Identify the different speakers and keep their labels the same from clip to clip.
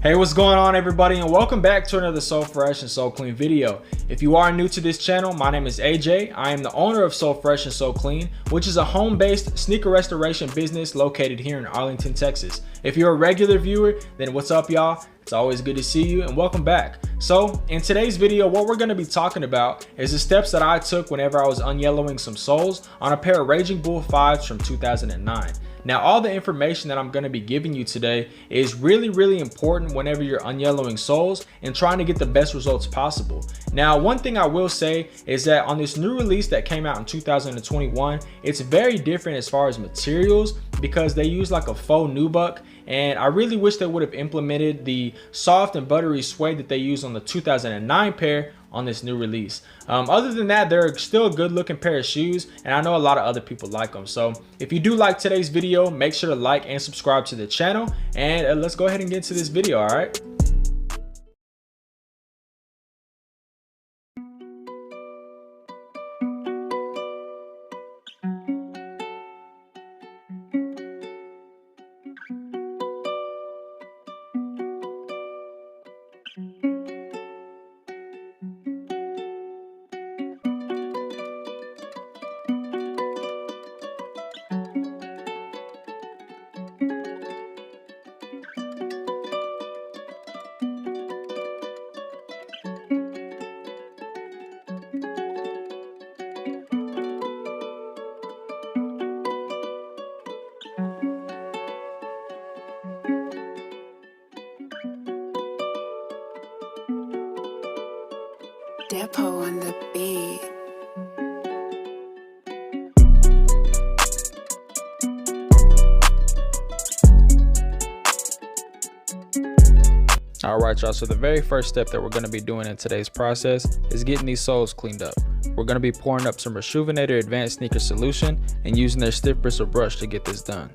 Speaker 1: Hey, what's going on everybody, and welcome back to another Sole Fresh and Sole Clean video. If you are new to this channel, my name is AJ. I am the owner of Sole Fresh and Sole Clean, which is a home-based sneaker restoration business located here in Arlington, Texas. If you're a regular viewer, then what's up y'all? It's always good to see you and welcome back. So in today's video, what we're going to be talking about is the steps that I took whenever I was unyellowing some soles on a pair of Raging Bull 5s from 2009. Now, all the information that I'm going to be giving you today is really important whenever you're unyellowing soles and trying to get the best results possible. Now, one thing I will say is that on this new release that came out in 2021, it's very different as far as materials because they use like a faux nubuck, and I really wish they would have implemented the soft and buttery suede that they used on the 2009 pair on this new release. Other than that, they're still a good looking pair of shoes, and I know a lot of other people like them. So if you do like today's video, make sure to like and subscribe to the channel, and let's go ahead and get into this video. All right.
Speaker 2: Depo on the beat.
Speaker 1: All right, y'all, so the very first step that we're going to be doing in today's process is getting these soles cleaned up. We're going to be pouring up some Rejuvenator Advanced Sneaker Solution and using their stiff bristle brush to get this done.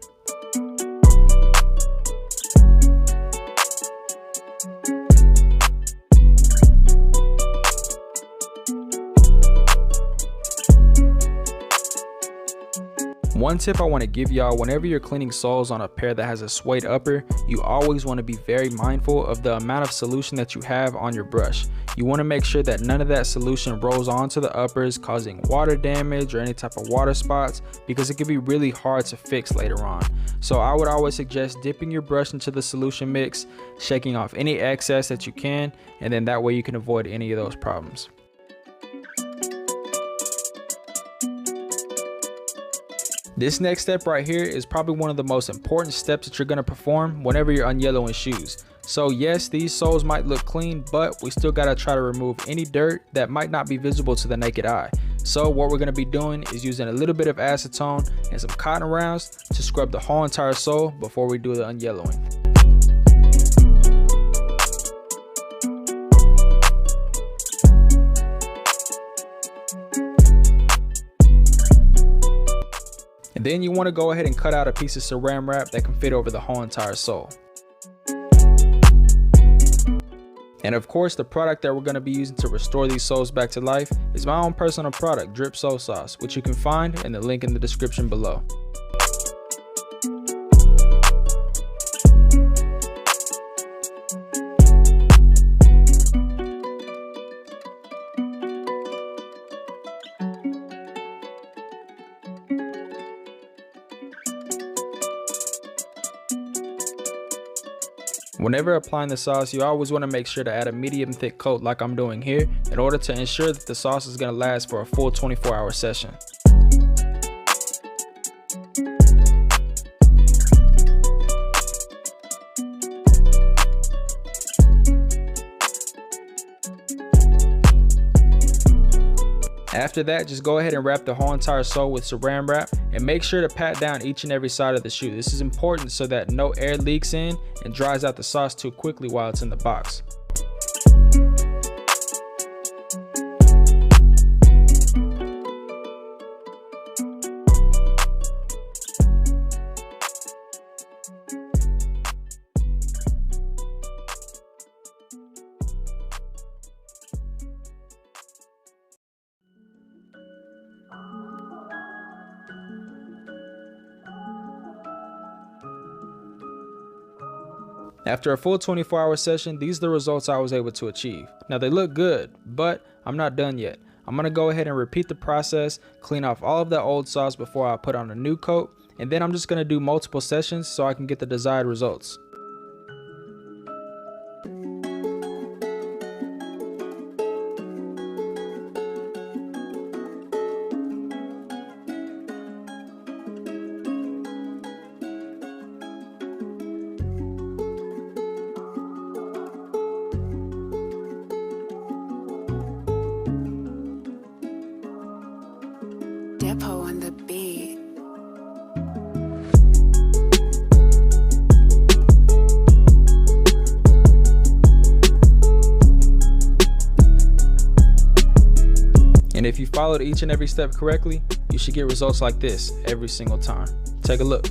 Speaker 1: One tip I want to give y'all, whenever you're cleaning soles on a pair that has a suede upper, you always want to be very mindful of the amount of solution that you have on your brush. You want to make sure that none of that solution rolls onto the uppers, causing water damage or any type of water spots, because it can be really hard to fix later on. So I would always suggest dipping your brush into the solution mix, shaking off any excess that you can, and then that way you can avoid any of those problems. This next step right here is probably one of the most important steps that you're going to perform whenever you're unyellowing shoes. So yes, these soles might look clean, but we still got to try to remove any dirt that might not be visible to the naked eye. So what we're going to be doing is using a little bit of acetone and some cotton rounds to scrub the whole entire sole before we do the unyellowing. And then you want to go ahead and cut out a piece of saran wrap that can fit over the whole entire sole. And of course, the product that we're going to be using to restore these soles back to life is my own personal product, Drip Sole Sauce, which you can find in the link in the description below. Whenever applying the sauce, you always want to make sure to add a medium thick coat like I'm doing here in order to ensure that the sauce is going to last for a full 24-hour session. After that, just go ahead and wrap the whole entire sole with saran wrap and make sure to pat down each and every side of the shoe. This is important so that no air leaks in and dries out the sauce too quickly while it's in the box. After a full 24-hour session, these are the results I was able to achieve. Now they look good, but I'm not done yet. I'm gonna go ahead and repeat the process, clean off all of that old sauce before I put on a new coat, and then I'm just gonna do multiple sessions so I can get the desired results.
Speaker 2: Depo on the beat.
Speaker 1: And if you followed each and every step correctly, you should get results like this every single time. Take a look.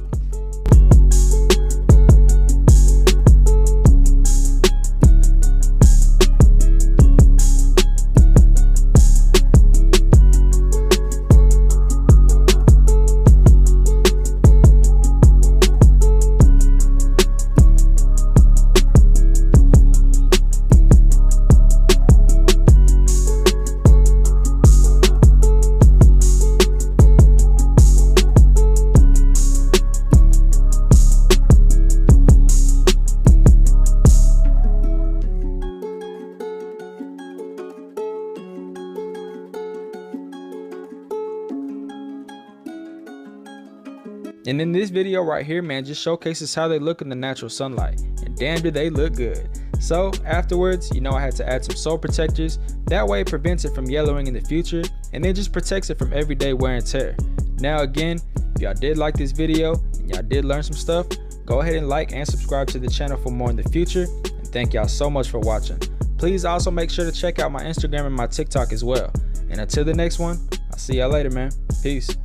Speaker 1: And in this video right here, man, just showcases how they look in the natural sunlight. And damn, do they look good. So afterwards, you know, I had to add some sole protectors. That way it prevents it from yellowing in the future, and then just protects it from everyday wear and tear. Now again, if y'all did like this video and y'all did learn some stuff, go ahead and like and subscribe to the channel for more in the future. And thank y'all so much for watching. Please also make sure to check out my Instagram and my TikTok as well. And until the next one, I'll see y'all later, man. Peace.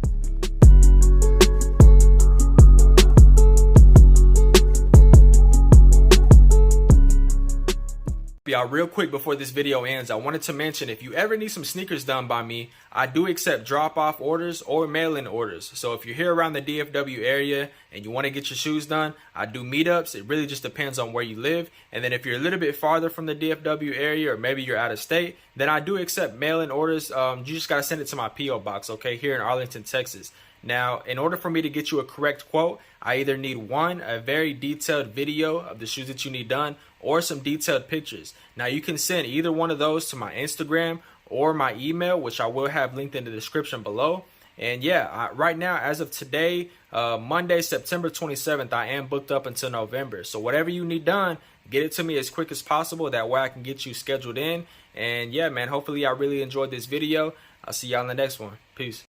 Speaker 1: Y'all, real quick before this video ends, I wanted to mention, if you ever need some sneakers done by me, I do accept drop-off orders or mail-in orders. So if you're here around the DFW area and you want to get your shoes done, I do meetups. It really just depends on where you live. And then if you're a little bit farther from the DFW area, or maybe you're out of state, then I do accept mail-in orders. You just got to send it to my P.O. box, okay, here in Arlington, Texas. Now, in order for me to get you a correct quote, I either need a very detailed video of the shoes that you need done, or some detailed pictures. Now, you can send either one of those to my Instagram or my email, which I will have linked in the description below. And yeah, right now, as of today, Monday, September 27th, I am booked up until November. So whatever you need done, get it to me as quick as possible. That way I can get you scheduled in. And yeah, man, hopefully I really enjoyed this video. I'll see y'all in the next one. Peace.